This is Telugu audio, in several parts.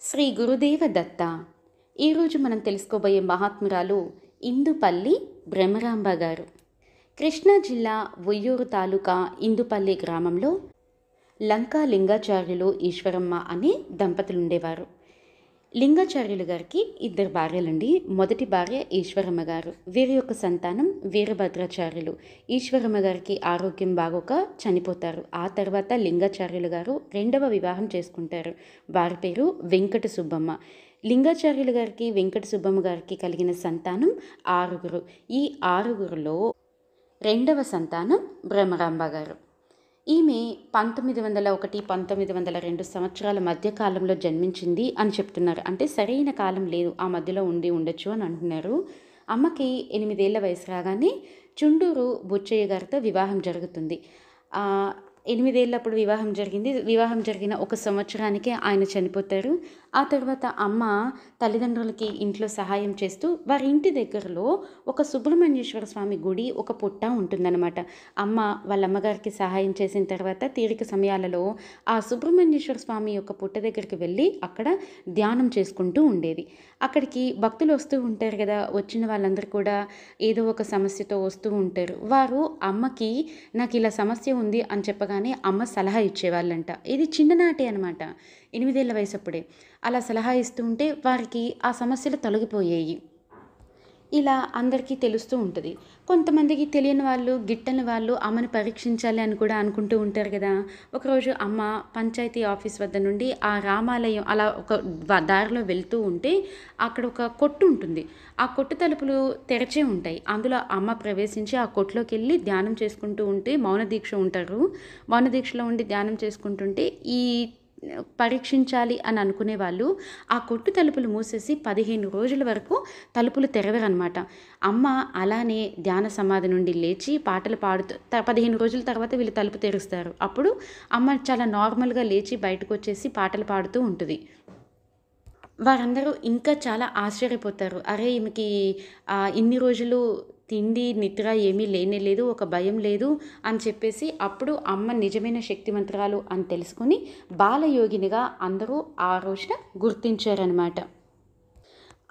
శ్రీ గురుదేవ దత్త. ఈరోజు మనం తెలుసుకోబోయే మహాత్మురాలు ఇందుపల్లి భ్రమరాంబ గారు. కృష్ణా జిల్లా ఉయ్యూరు తాలూకా ఇందుపల్లి గ్రామంలో లంకా లింగాచార్యులు ఈశ్వరమ్మ అనే దంపతులు ఉండేవారు. లింగాచార్యులు గారికి ఇద్దరు భార్యలండి. మొదటి భార్య ఈశ్వరమ్మ గారు. వీరి యొక్క సంతానం వీరభద్రాచార్యులు. ఈశ్వరమ్మ గారికి ఆరోగ్యం బాగోక చనిపోతారు. ఆ తర్వాత లింగాచార్యులు గారు రెండవ వివాహం చేసుకుంటారు. వారి పేరు వెంకట సుబ్బమ్మ. లింగాచార్యులు గారికి వెంకట సుబ్బమ్మ గారికి కలిగిన సంతానం 6. ఈ 6లో రెండవ సంతానం భ్రమరాంబ గారు. ఈమె 1901, 1902 సంవత్సరాల మధ్య కాలంలో జన్మించింది అని చెప్తున్నారు. అంటే సరైన కాలం లేదు, ఆ మధ్యలో ఉండొచ్చు అని అంటున్నారు. అమ్మకి 8 ఏళ్ల వయసు రాగానే చుండూరు బుచ్చయ్య గారితో వివాహం జరుగుతుంది. 8 ఏళ్ళప్పుడు వివాహం జరిగిన 1 సంవత్సరానికే ఆయన చనిపోతారు. ఆ తర్వాత అమ్మ తల్లిదండ్రులకి ఇంట్లో సహాయం చేస్తూ వారి ఇంటి దగ్గరలో ఒక సుబ్రహ్మణ్యేశ్వర స్వామి గుడి, ఒక పుట్ట ఉంటుందన్నమాట. అమ్మ వాళ్ళ అమ్మగారికి సహాయం చేసిన తర్వాత తీరిక సమయాలలో ఆ సుబ్రహ్మణ్యేశ్వర స్వామి యొక్క పుట్ట దగ్గరికి వెళ్ళి అక్కడ ధ్యానం చేసుకుంటూ ఉండేది. అక్కడికి భక్తులు వస్తూ ఉంటారు కదా, వచ్చిన వాళ్ళందరూ కూడా ఏదో ఒక సమస్యతో వస్తూ ఉంటారు. వారు అమ్మకి నాకు ఇలా సమస్య ఉంది అని చెప్పగానే అమ్మ సలహా ఇచ్చేవాళ్ళంట. ఇది చిన్ననాటి అనమాట, 8 ఏళ్ల వయసప్పుడే. అలా సలహా ఇస్తూ ఉంటే వారికి ఆ సమస్యలు తొలగిపోయాయి. ఇలా అందరికీ తెలుస్తూ ఉంటుంది. కొంతమందికి తెలియని వాళ్ళు, గిట్టని వాళ్ళు అమ్మని పరీక్షించాలి అని కూడా అనుకుంటూ ఉంటారు కదా. ఒకరోజు అమ్మ పంచాయతీ ఆఫీస్ వద్ద నుండి ఆ రామాలయం అలా ఒక దారిలో వెళ్తూ ఉంటే అక్కడ ఒక కొట్టు ఉంటుంది. ఆ కొట్టు తలుపులు తెరచే ఉంటాయి. అందులో అమ్మ ప్రవేశించి ఆ కొట్టులోకి వెళ్ళి ధ్యానం చేసుకుంటూ ఉంటే మౌన దీక్షలో ఉండి ధ్యానం చేసుకుంటుంటే ఈ పరీక్షించాలి అని అనుకునే వాళ్ళు ఆ కొట్టు తలుపులు మూసేసి 15 రోజుల వరకు తలుపులు తెరవరనమాట. అమ్మ అలానే ధ్యాన సమాధి నుండి లేచి పాటలు పాడుతూ 15 రోజుల తర్వాత వీళ్ళు తలుపు తెరుస్తారు. అప్పుడు అమ్మ చాలా నార్మల్గా లేచి బయటకు వచ్చేసి పాటలు పాడుతూ ఉంటుంది. వారందరూ ఇంకా చాలా ఆశ్చర్యపోతారు. అరే ఈమెకి ఇన్ని రోజులు తిండి నిద్ర ఏమీ లేనేలేదు, ఒక భయం లేదు అని చెప్పేసి అప్పుడు అమ్మ నిజమైన శక్తివంతురాలు అని తెలుసుకొని బాలయోగినిగా అందరూ ఆ రోజున గుర్తించారనమాట.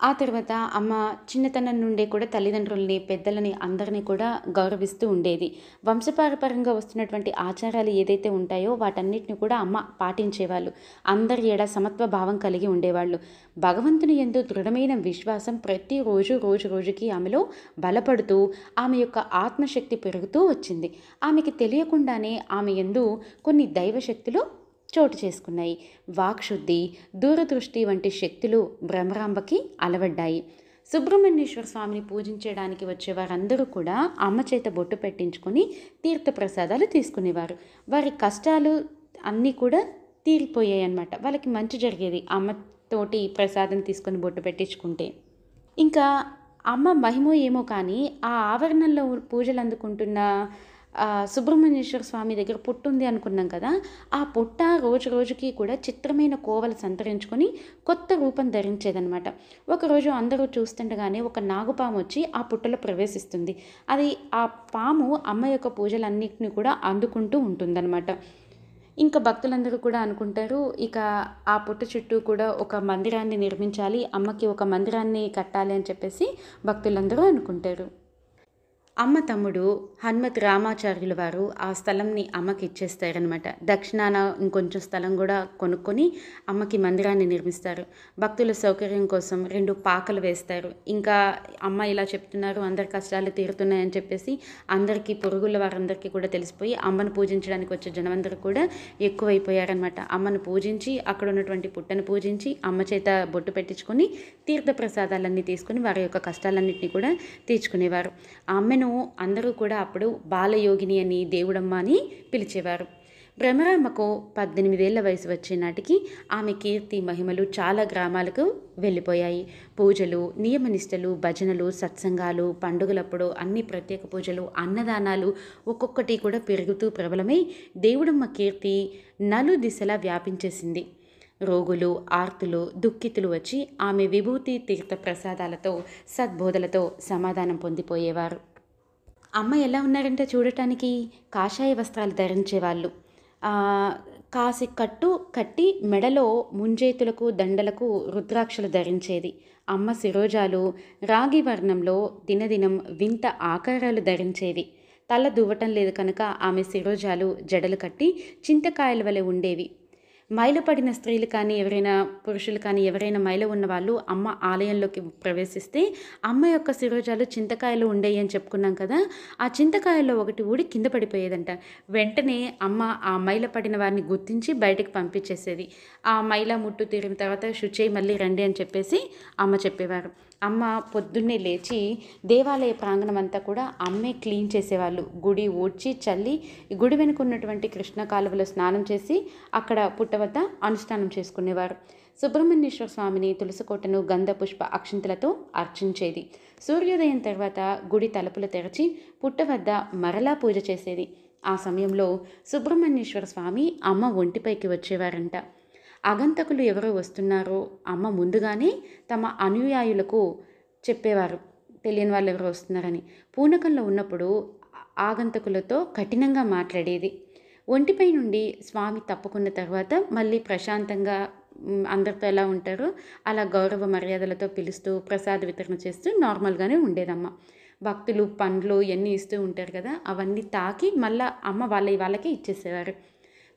ఆ తర్వాత అమ్మ చిన్నతనం నుండే కూడా తల్లిదండ్రుల్ని, పెద్దలని అందరినీ కూడా గౌరవిస్తూ ఉండేది. వంశపారపర్యంగా వస్తున్నటువంటి ఆచారాలు ఏదైతే ఉంటాయో వాటన్నిటిని కూడా అమ్మ పాటించేవాళ్ళు. అందరి ఎడ సమత్వ భావం కలిగి ఉండేవాళ్ళు. భగవంతుని యందు దృఢమైన విశ్వాసం ప్రతిరోజు రోజుకి ఆమెలో బలపడుతూ ఆమె యొక్క ఆత్మశక్తి పెరుగుతూ వచ్చింది. ఆమెకి తెలియకుండానే ఆమె యందు కొన్ని దైవశక్తులు చోటు చేసుకున్నాయి. వాక్శుద్ధి, దూరదృష్టి వంటి శక్తులు భ్రమరాంబకి అలవడ్డాయి. సుబ్రహ్మణ్యేశ్వర స్వామిని పూజించడానికి వచ్చే వారందరూ కూడా అమ్మ చేత బొట్టు పెట్టించుకొని తీర్థప్రసాదాలు తీసుకునేవారు. వారి కష్టాలు అన్నీ కూడా తీరిపోయాయి అన్నమాట. వాళ్ళకి మంచి జరిగేది అమ్మతోటి ప్రసాదం తీసుకొని బొట్టు పెట్టించుకుంటే. ఇంకా అమ్మ మహిమో ఏమో కానీ ఆ ఆవరణంలో పూజలు అందుకుంటున్న సుబ్రహ్మణ్యేశ్వర స్వామి దగ్గర పుట్టు ఉంది అనుకున్నాం కదా, ఆ పుట్ట రోజుకి కూడా చిత్రమైన కోవలు సంతరించుకొని కొత్త రూపం ధరించేదనమాట. ఒకరోజు అందరూ చూస్తుండగానే ఒక నాగుపాము వచ్చి ఆ పుట్టలో ప్రవేశిస్తుంది. అది ఆ పాము అమ్మ యొక్క పూజలన్నింటినీ కూడా అందుకుంటూ ఉంటుందన్నమాట. ఇంకా భక్తులందరూ కూడా అనుకుంటారు, ఇక ఆ పుట్ట చుట్టూ కూడా ఒక మందిరాన్ని నిర్మించాలి, అమ్మకి ఒక మందిరాన్ని కట్టాలి అని చెప్పేసి భక్తులందరూ అనుకుంటారు. అమ్మ తమ్ముడు హనుమత్ రామాచార్యుల వారు ఆ స్థలంని అమ్మకి ఇచ్చేస్తారనమాట. దక్షిణాన ఇంకొంచెం స్థలం కూడా కొనుక్కొని అమ్మకి మందిరాన్ని నిర్మిస్తారు. భక్తుల సౌకర్యం కోసం 2 పాకలు వేస్తారు. ఇంకా అమ్మ ఇలా చెప్తున్నారు, అందరి కష్టాలు తీరుతున్నాయని చెప్పేసి అందరికీ, పొరుగుల వారందరికీ కూడా తెలిసిపోయి అమ్మను పూజించడానికి వచ్చే జనమందరూ కూడా ఎక్కువైపోయారనమాట. అమ్మను పూజించి అక్కడ ఉన్నటువంటి పుట్టను పూజించి అమ్మ చేత బొట్టు పెట్టించుకొని తీర్థప్రసాదాలన్నీ తీసుకొని వారి యొక్క కష్టాలన్నింటినీ కూడా తీర్చుకునేవారు. ఆమెను అందరూ కూడా అప్పుడు బాలయోగిని అని, దేవుడమ్మ అని పిలిచేవారు. భ్రమరాంబకు 18 ఏళ్ల వయసు వచ్చే నాటికి ఆమె కీర్తి మహిమలు చాలా గ్రామాలకు వెళ్ళిపోయాయి. పూజలు, నియమనిష్టలు, భజనలు, సత్సంగాలు, పండుగలప్పుడు అన్ని ప్రత్యేక పూజలు, అన్నదానాలు ఒక్కొక్కటి కూడా పెరుగుతూ ప్రబలమై దేవుడమ్మ కీర్తి నలు దిశలా వ్యాపించేసింది. రోగులు, ఆర్తులు, దుఃఖితులు వచ్చి ఆమె విభూతి తీర్థ ప్రసాదాలతో, సద్బోధలతో సమాధానం పొందిపోయేవారు. అమ్మ ఎలా ఉన్నారంటే చూడటానికి కాషాయ వస్త్రాలు ధరించేవాళ్ళు. కాసి కట్టు కట్టి మెడలో ముంజేతులకు దండలకు రుద్రాక్షలు ధరించేది. అమ్మ శిరోజాలు రాగి వర్ణంలో దినదినం వింత ఆకారాలు ధరించేవి. తల దువ్వటం లేదు కనుక ఆమె శిరోజాలు జడలు కట్టి చింతకాయల వలె ఉండేవి. మైలపడిన స్త్రీలు కానీ ఎవరైనా పురుషులు కానీ ఎవరైనా మైల ఉన్న వాళ్ళు అమ్మ ఆలయంలోకి ప్రవేశిస్తే అమ్మ యొక్క శిరోజాలు చింతకాయలు ఉండేవి అని చెప్పుకున్నాం కదా. ఆ చింతకాయల్లో ఒకటి ఊడి కింద పడిపోయేదంట. వెంటనే అమ్మ ఆ మైల పడిన వారిని గుర్తించి బయటకు పంపించేసేది. ఆ మైల ముట్టు తీరిన తర్వాత శుచై మళ్ళీ రండి అని చెప్పేసి అమ్మ చెప్పేవారు. అమ్మ పొద్దున్నే లేచి దేవాలయ ప్రాంగణం అంతా కూడా అమ్మే క్లీన్ చేసేవాళ్ళు. గుడి ఊడ్చి చల్లి గుడి వెనుక ఉన్నటువంటి కృష్ణ కాలువలో స్నానం చేసి అక్కడ పుట్ట వద్ద అనుష్ఠానం చేసుకునేవారు. సుబ్రహ్మణ్యేశ్వర స్వామిని తులసికోటను గంధ పుష్ప అక్షింతలతో అర్చించేది. సూర్యోదయం తర్వాత గుడి తలుపులు తెరచి పుట్ట వద్ద మరలా పూజ చేసేది. ఆ సమయంలో సుబ్రహ్మణ్యేశ్వర స్వామి అమ్మ ఒంటిపైకి వచ్చేవారంట. ఆగంతకులు ఎవరో వస్తున్నారో అమ్మ ముందుగానే తమ అనుయాయులకు చెప్పేవారు, తెలియని వాళ్ళు ఎవరో వస్తున్నారని. పూనకంలో ఉన్నప్పుడు ఆగంతకులతో కఠినంగా మాట్లాడేది. ఒంటిపై నుండి స్వామి తప్పుకున్న తర్వాత మళ్ళీ ప్రశాంతంగా అందరితో ఎలా ఉంటారో అలా గౌరవ మర్యాదలతో పిలుస్తూ ప్రసాద వితరణ చేస్తూ నార్మల్గానే ఉండేదమ్మ. భక్తులు పండ్లు ఇవన్నీ ఇస్తూ ఉంటారు కదా, అవన్నీ తాకి మళ్ళీ అమ్మ వాళ్ళకే ఇచ్చేసేవారు.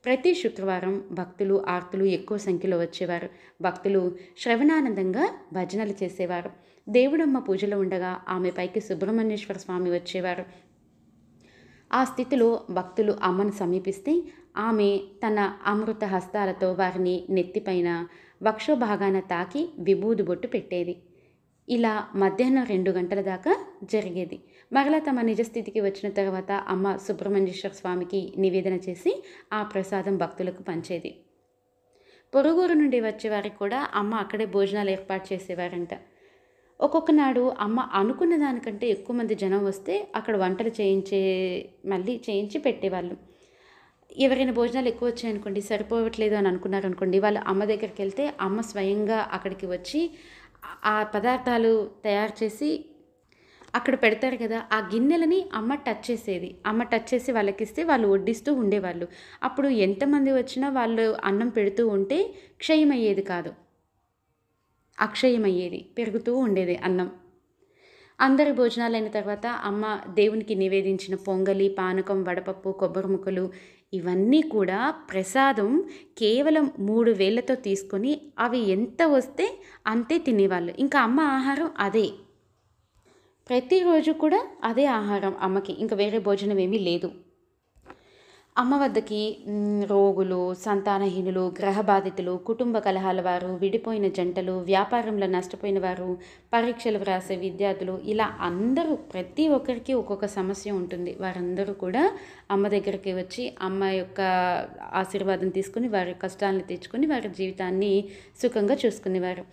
ప్రతి శుక్రవారం భక్తులు ఆర్తులు ఎక్కువ సంఖ్యలో వచ్చేవారు. భక్తులు శ్రవణానందంగా భజనలు చేసేవారు. దేవుడమ్మ పూజలో ఉండగా ఆమె పైకి సుబ్రహ్మణ్యేశ్వర స్వామి వచ్చేవారు. ఆ స్థితిలో భక్తులు అమ్మను సమీపిస్తే ఆమె తన అమృత హస్తాలతో వారిని నెత్తిపైన వక్షోభాగాన తాకి విభూది బొట్టు పెట్టేది. ఇలా మధ్యాహ్నం 2 గంటల దాకా జరిగేది. మరలా తమ నిజస్థితికి వచ్చిన తర్వాత అమ్మ సుబ్రహ్మణ్యేశ్వర స్వామికి నివేదన చేసి ఆ ప్రసాదం భక్తులకు పంచేది. పొరుగురు నుండి వచ్చేవారికి కూడా అమ్మ అక్కడే భోజనాలు ఏర్పాటు చేసేవారంట. ఒక్కొక్క నాడు అమ్మ అనుకున్న దానికంటే ఎక్కువ మంది జనం వస్తే అక్కడ వంటలు చేయించి పెట్టేవాళ్ళు. ఎవరైనా భోజనాలు ఎక్కువ వచ్చాయనుకోండి, సరిపోవట్లేదు అని అనుకున్నారనుకోండి, వాళ్ళు అమ్మ దగ్గరికి వెళ్తే అమ్మ స్వయంగా అక్కడికి వచ్చి ఆ పదార్థాలు తయారు చేసి అక్కడ పెడతారు కదా, ఆ గిన్నెలని అమ్మ టచ్ చేసేది. అమ్మ టచ్ చేసి వాళ్ళకిస్తే వాళ్ళు వడ్డిస్తూ ఉండేవాళ్ళు. అప్పుడు ఎంతమంది వచ్చినా వాళ్ళు అన్నం పెడుతూ ఉంటే క్షయమయ్యేది కాదు, అక్షయమయ్యేది, పెరుగుతూ ఉండేది అన్నం. అందరి భోజనాలైన తర్వాత అమ్మ దేవునికి నివేదించిన పొంగలి, పానకం, వడపప్పు, కొబ్బరి ముక్కలు ఇవన్నీ కూడా ప్రసాదం కేవలం 3 వేళ్లతో తీసుకొని అవి ఎంత వస్తే అంతే తినేవాళ్ళు. ఇంకా అమ్మ ఆహారం అదే, ప్రతిరోజు కూడా అదే ఆహారం అమ్మకి, ఇంకా వేరే భోజనం ఏమీ లేదు. అమ్మ వద్దకి రోగులు, సంతానహీనులు, గ్రహబాధితులు, కుటుంబ కలహాల వారు, విడిపోయిన జంటలు, వ్యాపారంలో నష్టపోయిన వారు, పరీక్షలు వ్రాసే విద్యార్థులు, ఇలా అందరూ ప్రతి ఒక్కరికి ఒక్కొక్క సమస్య ఉంటుంది. వారందరూ కూడా అమ్మ దగ్గరికి వచ్చి అమ్మ యొక్క ఆశీర్వాదం తీసుకుని వారి కష్టాలను తెచ్చుకొని వారి జీవితాన్ని సుఖంగా చూసుకునేవారు.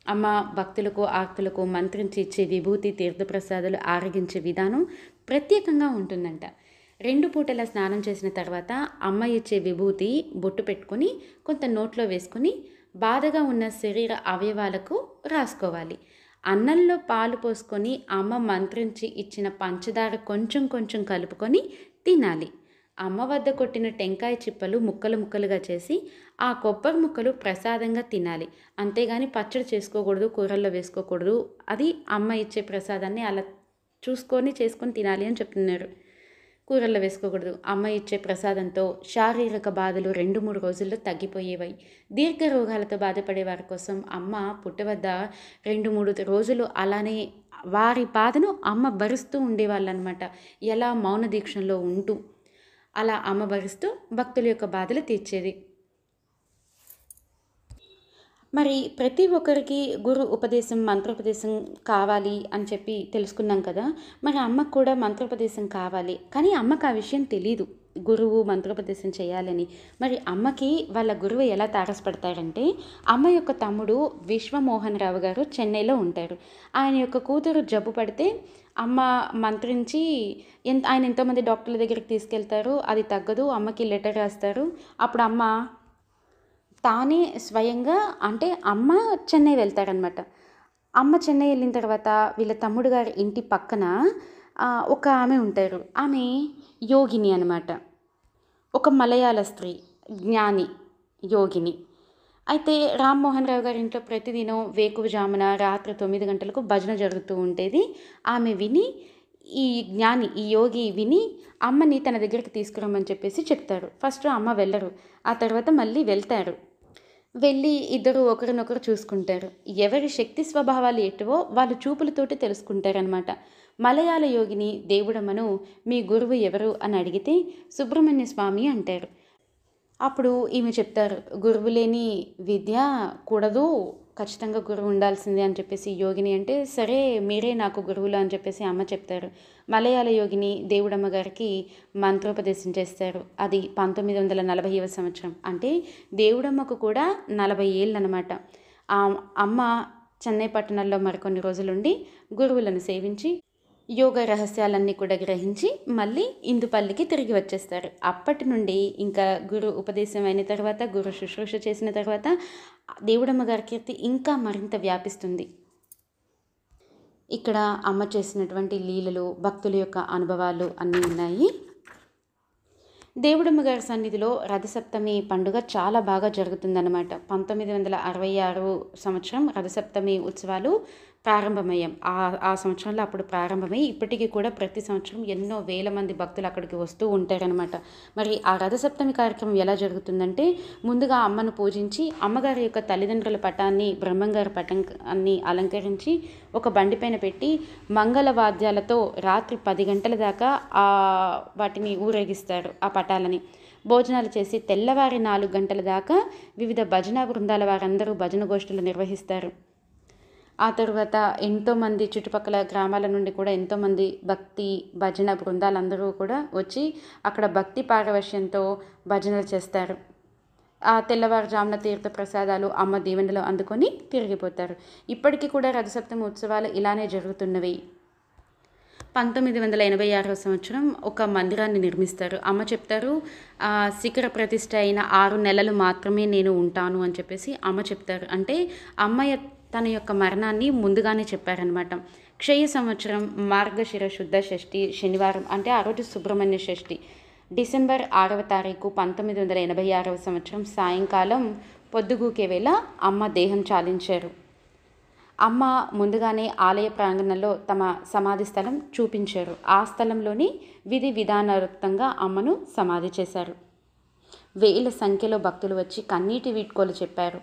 అమ్మ భక్తులకు ఆర్తులకు మంత్రించి ఇచ్చే విభూతి, తీర్థప్రసాదాలు ఆరగించే విధానం ప్రత్యేకంగా ఉంటుందంట. 2 పూటల స్నానం చేసిన తర్వాత అమ్మ ఇచ్చే విభూతి బొట్టు పెట్టుకొని కొంత నోట్లో వేసుకొని బాధగా ఉన్న శరీర అవయవాలకు రాసుకోవాలి. అన్నంలో పాలు పోసుకొని అమ్మ మంత్రించి ఇచ్చిన పంచదార కొంచెం కొంచెం కలుపుకొని తినాలి. అమ్మ వద్ద కొట్టిన టెంకాయ చిప్పలు ముక్కలు ముక్కలుగా చేసి ఆ కొబ్బరి ముక్కలు ప్రసాదంగా తినాలి. అంతేగాని పచ్చడి చేసుకోకూడదు, కూరల్లో వేసుకోకూడదు. అది అమ్మ ఇచ్చే ప్రసాదాన్ని అలా చేసుకొని తినాలి అని చెప్తున్నారు. కూరల్లో వేసుకోకూడదు. అమ్మ ఇచ్చే ప్రసాదంతో శారీరక బాధలు 2-3 రోజుల్లో తగ్గిపోయేవి. దీర్ఘ రోగాలతో బాధపడే వారి కోసం అమ్మ పుట్టవద్ద 2-3 రోజులు అలానే వారి బాధను అమ్మ భరిస్తూ ఉండేవాళ్ళనమాట. ఎలా మౌన దీక్షలో ఉంటూ అలా అమ్మ భరిస్తూ భక్తుల యొక్క బాధలు తీర్చేది. మరి ప్రతి ఒక్కరికి గురు ఉపదేశం, మంత్రోపదేశం కావాలి అని చెప్పి తెలుసుకున్నాం కదా. మరి అమ్మకు కూడా మంత్రోపదేశం కావాలి, కానీ అమ్మకు ఆ విషయం తెలీదు, గురువు మంత్రోపదేశం చేయాలని. మరి అమ్మకి వాళ్ళ గురువు ఎలా తారసపడతారంటే, అమ్మ యొక్క తమ్ముడు విశ్వమోహన్ రావు గారు చెన్నైలో ఉంటారు. ఆయన యొక్క కూతురు జబ్బు పడితే అమ్మ మంత్రించి ఆయన ఎంతోమంది డాక్టర్ల దగ్గరికి తీసుకెళ్తారు, అది తగ్గదు. అమ్మకి లెటర్ రాస్తారు. అప్పుడు అమ్మ తానే స్వయంగా, అంటే అమ్మ చెన్నై వెళ్తారనమాట. అమ్మ చెన్నై వెళ్ళిన తర్వాత వీళ్ళ తమ్ముడు గారి ఇంటి పక్కన ఒక ఆమె ఉంటారు. ఆమె యోగిని అనమాట, ఒక మలయాళ స్త్రీ. జ్ఞాని, యోగిని. అయితే రామ్మోహన్ రావు గారి ఇంట్లో ప్రతిదినం వేకువజామున రాత్రి 9 గంటలకు భజన జరుగుతూ ఉండేది. ఆమె విని, ఈ జ్ఞాని, ఈ యోగి విని అమ్మని తన దగ్గరికి తీసుకురమ్మని చెప్పేసి చెప్తారు. ఫస్ట్ అమ్మ వెళ్ళరు, ఆ తర్వాత మళ్ళీ వెళ్తారు. వెళ్ళి ఇద్దరు ఒకరినొకరు చూసుకుంటారు. ఎవరి శక్తి స్వభావాలు ఎటువో వాళ్ళు చూపులతోటి తెలుసుకుంటారనమాట. మలయాళ యోగిని దేవుడమ్మను మీ గురువు ఎవరు అని అడిగితే సుబ్రహ్మణ్య స్వామి అంటారు. అప్పుడు ఈమె చెప్తారు, గురువు లేని విద్య కూడదు, ఖచ్చితంగా గురువు ఉండాల్సిందే అని చెప్పేసి యోగిని అంటే, సరే మీరే నాకు గురువులు అని చెప్పేసి అమ్మ చెప్తారు. మలయాళ యోగిని దేవుడమ్మ గారికి మంత్రోపదేశం చేస్తారు. అది 1940వ సంవత్సరం. అంటే దేవుడమ్మకు కూడా 40 ఏళ్ళు అనమాట. ఆ అమ్మ చెన్నై పట్టణంలో మరికొన్ని రోజులుండి గురువులను సేవించి యోగ రహస్యాలన్నీ కూడా గ్రహించి మళ్ళీ ఇందుపల్లికి తిరిగి వచ్చేస్తారు. అప్పటి నుండి ఇంకా గురు ఉపదేశం అయిన తర్వాత, గురు శుశ్రూష చేసిన తర్వాత దేవుడమ్మ గారి కీర్తి ఇంకా మరింత వ్యాపిస్తుంది. ఇక్కడ అమ్మ చేసినటువంటి లీలలు, భక్తుల యొక్క అనుభవాలు అన్నీ ఉన్నాయి. దేవుడమ్మ గారి సన్నిధిలో రథసప్తమి పండుగ చాలా బాగా జరుగుతుందన్నమాట. 1966 సంవత్సరం రథసప్తమి ఉత్సవాలు ప్రారంభమయ్యాం. ఆ సంవత్సరంలో అప్పుడు ప్రారంభమై ఇప్పటికీ కూడా ప్రతి సంవత్సరం ఎన్నో వేల మంది భక్తులు అక్కడికి వస్తూ ఉంటారనమాట. మరి ఆ రథసప్తమి కార్యక్రమం ఎలా జరుగుతుందంటే, ముందుగా అమ్మను పూజించి అమ్మగారి యొక్క తల్లిదండ్రుల పటాన్ని, బ్రహ్మంగారి పటాన్ని అలంకరించి ఒక బండిపైన పెట్టి మంగళవాద్యాలతో రాత్రి 10 గంటల దాకా వాటిని ఊరేగిస్తారు, ఆ పటాలని. భోజనాలు చేసి తెల్లవారి 4 గంటల దాకా వివిధ భజన బృందాల వారందరూ భజన గోష్ఠులు నిర్వహిస్తారు. ఆ తర్వాత ఎంతోమంది చుట్టుపక్కల గ్రామాల నుండి కూడా ఎంతోమంది భక్తి భజన బృందాలందరూ కూడా వచ్చి అక్కడ భక్తి పారవశ్యంతో భజనలు చేస్తారు. ఆ తెల్లవారుజామున తీర్థ ప్రసాదాలు, అమ్మ దీవెనలు అందుకొని తిరిగిపోతారు. ఇప్పటికీ కూడా రథసప్తమి ఉత్సవాలు ఇలానే జరుగుతున్నవి. 1986వ సంవత్సరం ఒక మందిరాన్ని నిర్మిస్తారు. అమ్మ చెప్తారు, శిఖర ప్రతిష్ఠ అయిన 6 నెలలు మాత్రమే నేను ఉంటాను అని చెప్పేసి అమ్మ చెప్తారు. అంటే అమ్మ తన యొక్క మరణాన్ని ముందుగానే చెప్పారనమాట. క్షయ సంవత్సరం మార్గశిర శుద్ధ షష్ఠి శనివారం, అంటే ఆ రోజు సుబ్రహ్మణ్య షష్ఠి, డిసెంబర్ 6వ తారీఖు 1986వ సంవత్సరం సాయంకాలం పొద్దుగూకే వేళ అమ్మ దేహం చాలించారు. అమ్మ ముందుగానే ఆలయ ప్రాంగణంలో తమ సమాధి స్థలం చూపించారు. ఆ స్థలంలోని విధి విధానయుక్తంగా అమ్మను సమాధి చేశారు. వేల సంఖ్యలో భక్తులు వచ్చి కన్నీటి వీడ్కోలు చెప్పారు.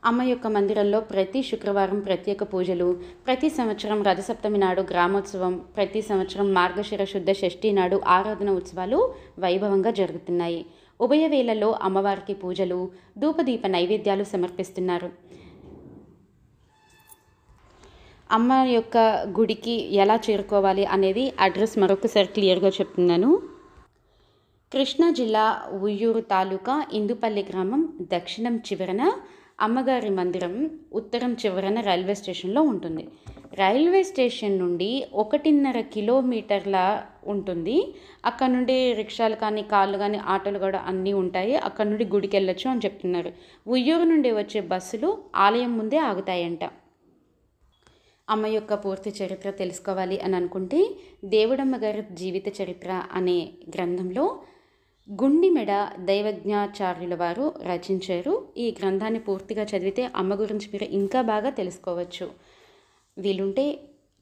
అమ్మ యొక్క మందిరంలో ప్రతి శుక్రవారం ప్రత్యేక పూజలు, ప్రతి సంవత్సరం రథసప్తమి నాడు గ్రామోత్సవం, ప్రతి సంవత్సరం మార్గశిర శుద్ధ షష్ఠి నాడు ఆరాధన ఉత్సవాలు వైభవంగా జరుగుతున్నాయి. ఉభయ వేళల్లో అమ్మవారికి పూజలు, ధూపదీప నైవేద్యాలు సమర్పిస్తున్నారు. అమ్మ యొక్క గుడికి ఎలా చేరుకోవాలి అనేది అడ్రస్ మరొకసారి క్లియర్గా చెప్తున్నాను. కృష్ణా జిల్లా ఉయ్యూరు తాలూకా ఇందుపల్లి గ్రామం దక్షిణం చివరన అమ్మగారి మందిరం, ఉత్తరం చివరన రైల్వే స్టేషన్లో ఉంటుంది. రైల్వే స్టేషన్ నుండి 1.5 కిలోమీటర్ల ఉంటుంది. అక్కడ నుండి రిక్షాలు కానీ, కార్లు కానీ, ఆటోలు కూడా అన్నీ ఉంటాయి. అక్కడ నుండి గుడికి వెళ్ళొచ్చు అని చెప్తున్నారు. ఉయ్యూరు నుండి వచ్చే బస్సులు ఆలయం ముందే ఆగుతాయంట. అమ్మ యొక్క పూర్తి చరిత్ర తెలుసుకోవాలి అని అనుకుంటే దేవుడమ్మ గారి జీవిత చరిత్ర అనే గ్రంథంలో గుండిమెడ దైవజ్ఞాచార్యుల వారు రచించారు. ఈ గ్రంథాన్ని పూర్తిగా చదివితే అమ్మ గురించి మీరు ఇంకా బాగా తెలుసుకోవచ్చు. వీలుంటే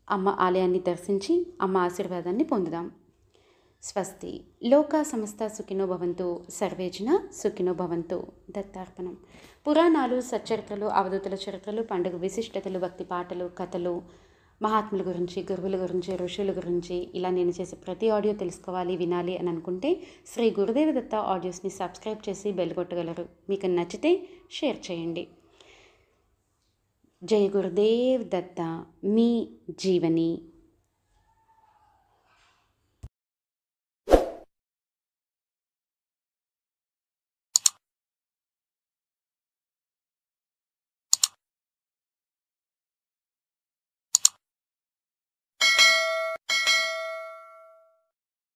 అమ్మ ఆలయాన్ని దర్శించి అమ్మ ఆశీర్వాదాన్ని పొందుదాం. స్వస్తి. లోకా సమస్త సుఖినో భవంతు, సర్వే జన సుఖినో భవంతు. దత్తార్పణం. పురాణాలు, సచ్చరిత్రలు, అవధూతుల చరిత్రలు, పండుగ విశిష్టతలు, భక్తి పాటలు, కథలు, మహాత్ముల గురించి, గురువుల గురించి, ఋషుల గురించి ఇలా నేను చేసే ప్రతి ఆడియో తెలుసుకోవాలి, వినాలి అని అనుకుంటే శ్రీ గురుదేవ దత్త ఆడియోస్ని సబ్స్క్రైబ్ చేసి బెల్ కొట్టగలరు. మీకు నచ్చితే షేర్ చేయండి. జై గురుదేవ్ దత్త. మీ జీవని.